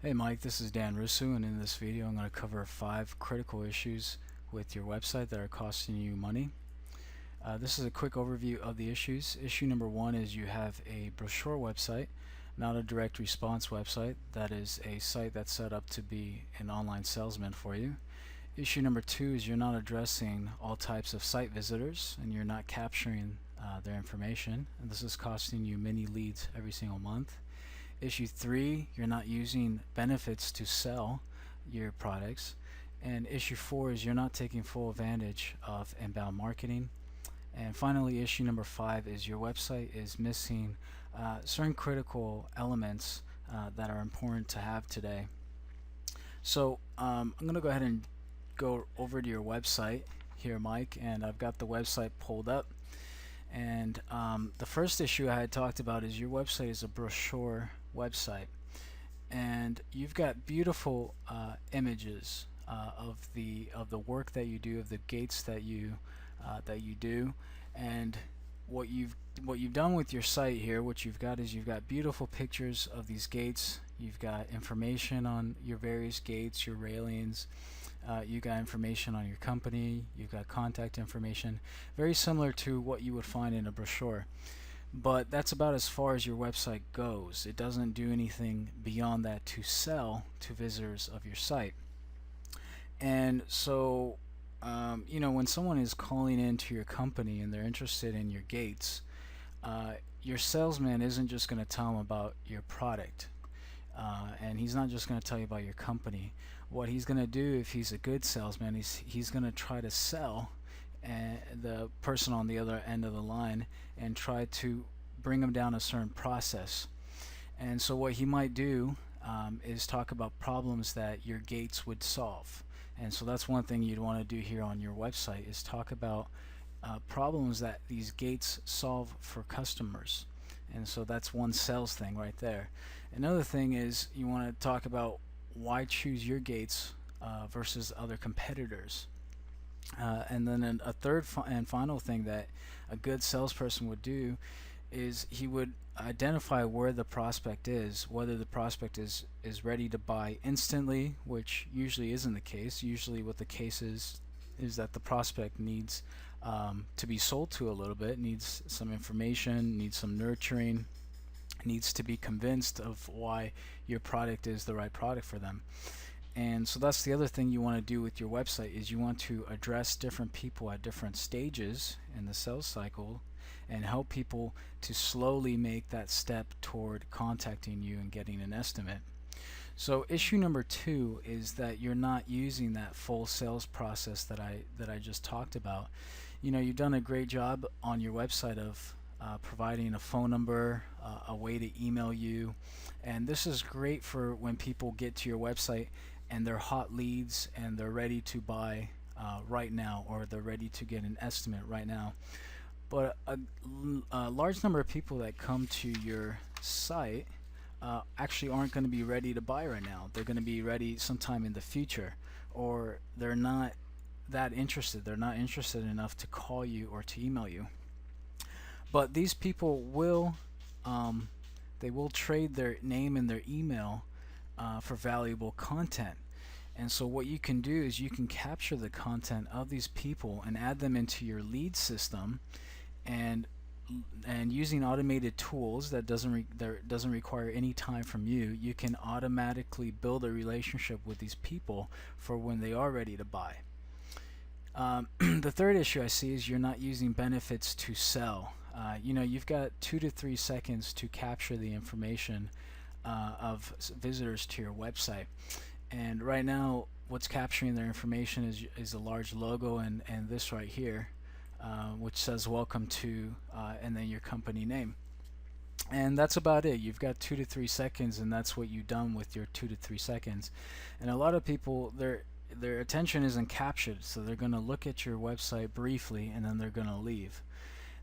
Hey Mike, this is Dan Rusu, and in this video I'm going to cover 5 critical issues with your website that are costing you money. This is a quick overview of the issues. Issue number 1 is you have a brochure website, not a direct response website. That is a site that's set up to be an online salesman for you. Issue number 2 is you're not addressing all types of site visitors and you're not capturing their information, and this is costing you many leads every single month. Issue 3, you're not using benefits to sell your products. And issue 4 is you're not taking full advantage of inbound marketing. And finally, issue number 5 is your website is missing certain critical elements that are important to have today. So I'm going to go ahead and go over to your website here, Mike, and I've got the website pulled up. And the first issue I had talked about is your website is a brochure website, and you've got beautiful images of the work that you do, of the gates that you do, and what you've done with your site here, what you've got is you've got beautiful pictures of these gates. You've got information on your various gates, your railings. You got information on your company. You've got contact information, very similar to what you would find in a brochure. But that's about as far as your website goes. It doesn't do anything beyond that to sell to visitors of your site. And so, when someone is calling into your company and they're interested in your gates, your salesman isn't just going to tell them about your product. And he's not just going to tell you about your company. What he's going to do, if he's a good salesman, he's going to try to sell the person on the other end of the line and try to bring them down a certain process. And so what he might do is talk about problems that your gates would solve. And so that's one thing you'd want to do here on your website, is talk about problems that these gates solve for customers. And so that's one sales thing right there. Another thing is you want to talk about why choose your gates versus other competitors. And then a third and final thing that a good salesperson would do is he would identify where the prospect is, whether the prospect is ready to buy instantly, which usually isn't the case. Usually what the case is that the prospect needs to be sold to a little bit, needs some information, needs some nurturing, needs to be convinced of why your product is the right product for them. And so that's the other thing you want to do with your website, is you want to address different people at different stages in the sales cycle and help people to slowly make that step toward contacting you and getting an estimate. So issue number 2 is that you're not using that full sales process that I just talked about. You've done a great job on your website of providing a phone number, a way to email you, and this is great for when people get to your website and they're hot leads and they're ready to buy right now, or they're ready to get an estimate right now. But a large number of people that come to your site actually aren't going to be ready to buy right now. They're going to be ready sometime in the future, or they're not that interested. They're not interested enough to call you or to email you. But these people will they will trade their name and their email for valuable content. And so what you can do is you can capture the content of these people and add them into your lead system, and using automated tools that doesn't require any time from you, you can automatically build a relationship with these people for when they are ready to buy. The third issue I see is you're not using benefits to sell. You've got 2 to 3 seconds to capture the information of visitors to your website, and right now what's capturing their information is a large logo and this right here, which says welcome to and then your company name. And that's about it. You've got 2 to 3 seconds, and that's what you've done with your 2 to 3 seconds. And a lot of people, their attention isn't captured, so they're going to look at your website briefly and then they're going to leave.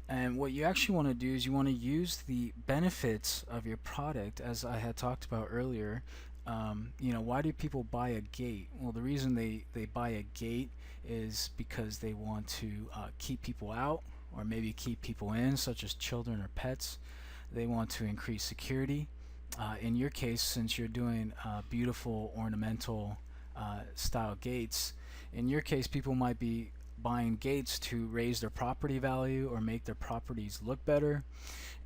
And what you actually want to do is you want to use the benefits of your product, as I had talked about earlier. Why do people buy a gate? Well, the reason they buy a gate is because they want to keep people out, or maybe keep people in, such as children or pets. They want to increase security. In your case, since you're doing beautiful ornamental style gates, in your case people might be buying gates to raise their property value or make their properties look better.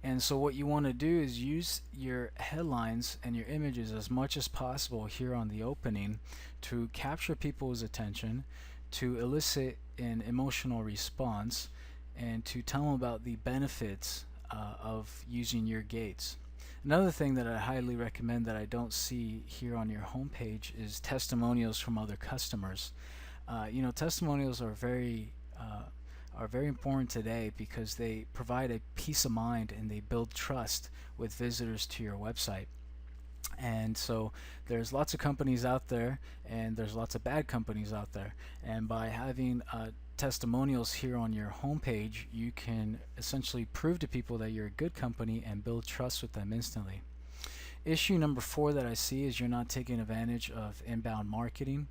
And so what you want to do is use your headlines and your images as much as possible here on the opening to capture people's attention, to elicit an emotional response, and to tell them about the benefits of using your gates. Another thing that I highly recommend that I don't see here on your homepage is testimonials from other customers. Testimonials are very important today because they provide a peace of mind and they build trust with visitors to your website. And so there's lots of companies out there, and there's lots of bad companies out there. And by having testimonials here on your homepage, you can essentially prove to people that you're a good company and build trust with them instantly. Issue number 4 that I see is you're not taking advantage of inbound marketing.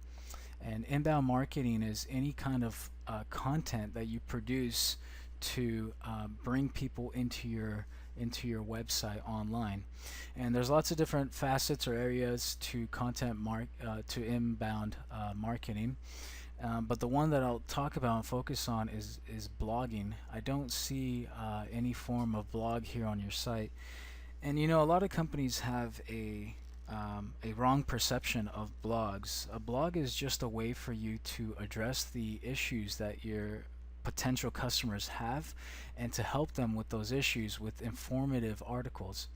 And inbound marketing is any kind of content that you produce to bring people into your website online. And there's lots of different facets or areas to to inbound marketing. But the one that I'll talk about and focus on is blogging. I don't see any form of blog here on your site. And a lot of companies have a wrong perception of blogs. A blog is just a way for you to address the issues that your potential customers have and to help them with those issues with informative articles.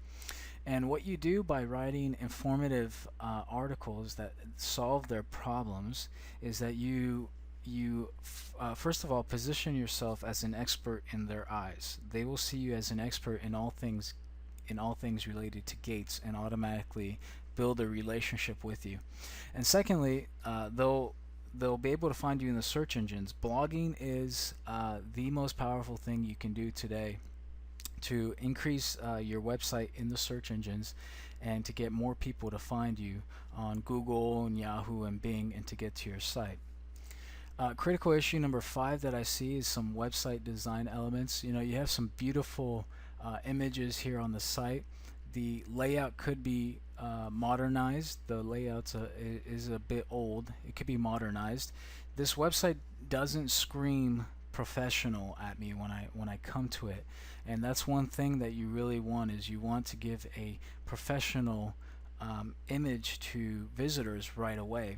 And what you do by writing informative articles that solve their problems is that you first of all position yourself as an expert in their eyes. They will see you as an expert in all things related to gates and automatically build a relationship with you. And secondly, they'll be able to find you in the search engines. Blogging is the most powerful thing you can do today to increase your website in the search engines and to get more people to find you on Google and Yahoo and Bing and to get to your site. Critical issue number 5 that I see is some website design elements. You have some beautiful images here on the site. The layout could be modernized. The layout is a bit old. It could be modernized. This website doesn't scream professional at me when I come to it, and that's one thing that you really want, is you want to give a professional image to visitors right away.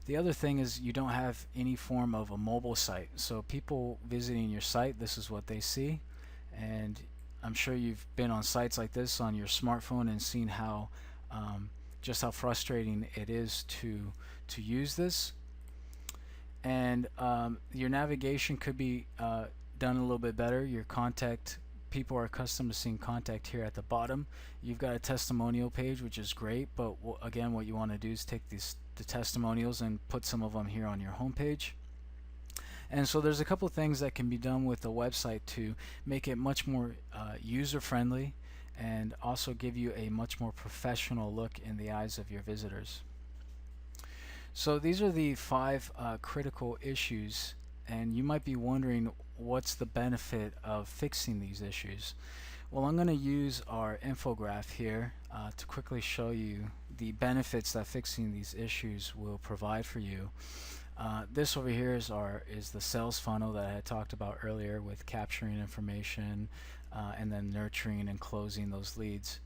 The other thing is you don't have any form of a mobile site, so people visiting your site, this is what they see. And I'm sure you've been on sites like this on your smartphone and seen how just how frustrating it is to use this. And your navigation could be done a little bit better. Your contact, people are accustomed to seeing contact here at the bottom. You've got a testimonial page, which is great, but again, what you want to do is take the testimonials and put some of them here on your homepage. And so there's a couple things that can be done with the website to make it much more user-friendly and also give you a much more professional look in the eyes of your visitors. So these are the 5 critical issues, and you might be wondering what's the benefit of fixing these issues. Well, I'm going to use our infograph here to quickly show you the benefits that fixing these issues will provide for you. This over here is the sales funnel that I had talked about earlier, with capturing information and then nurturing and closing those leads.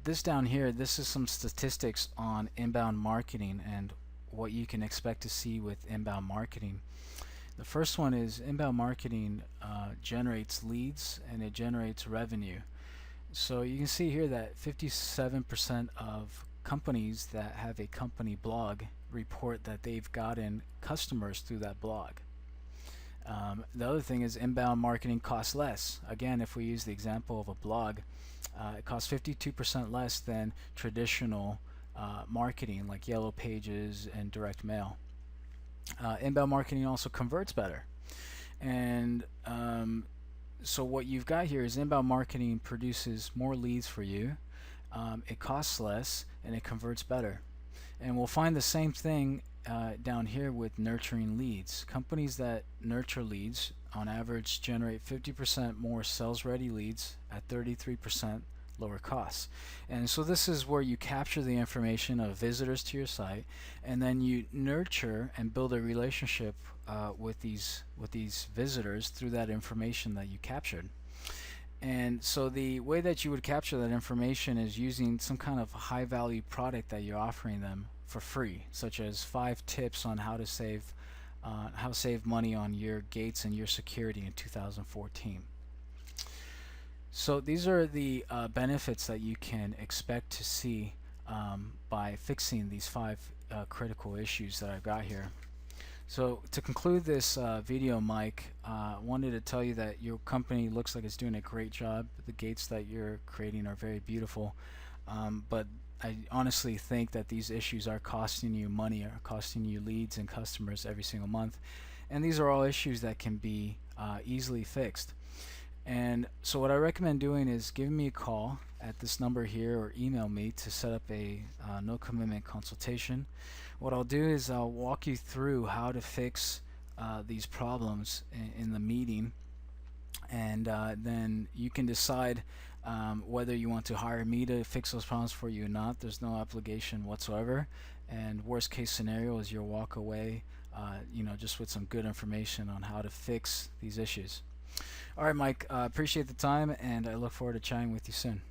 This down here, this is some statistics on inbound marketing and what you can expect to see with inbound marketing. The first one is inbound marketing generates leads and it generates revenue. So you can see here that 57% of companies that have a company blog report that they've gotten customers through that blog. The other thing is inbound marketing costs less. Again, if we use the example of a blog, it costs 52% less than traditional marketing like Yellow Pages and direct mail. Inbound marketing also converts better. And so what you've got here is inbound marketing produces more leads for you. It costs less and it converts better. And we'll find the same thing down here with nurturing leads. Companies that nurture leads on average generate 50% more sales ready leads at 33% lower costs. And so this is where you capture the information of visitors to your site, and then you nurture and build a relationship with these visitors through that information that you captured. And so the way that you would capture that information is using some kind of high value product that you're offering them for free, such as 5 tips on how to save money on your gates and your security in 2014. So these are the benefits that you can expect to see by fixing these 5 critical issues that I've got here. So to conclude this video, Mike, I wanted to tell you that your company looks like it's doing a great job. The gates that you're creating are very beautiful, but I honestly think that these issues are costing you money, are costing you leads and customers every single month, and these are all issues that can be easily fixed. And so what I recommend doing is giving me a call at this number here, or email me to set up a no commitment consultation. What I'll do is I'll walk you through how to fix these problems in the meeting, and then you can decide whether you want to hire me to fix those problems for you or not. There's no obligation whatsoever, and worst case scenario is you'll walk away just with some good information on how to fix these issues. Alright, Mike, appreciate the time, and I look forward to chatting with you soon.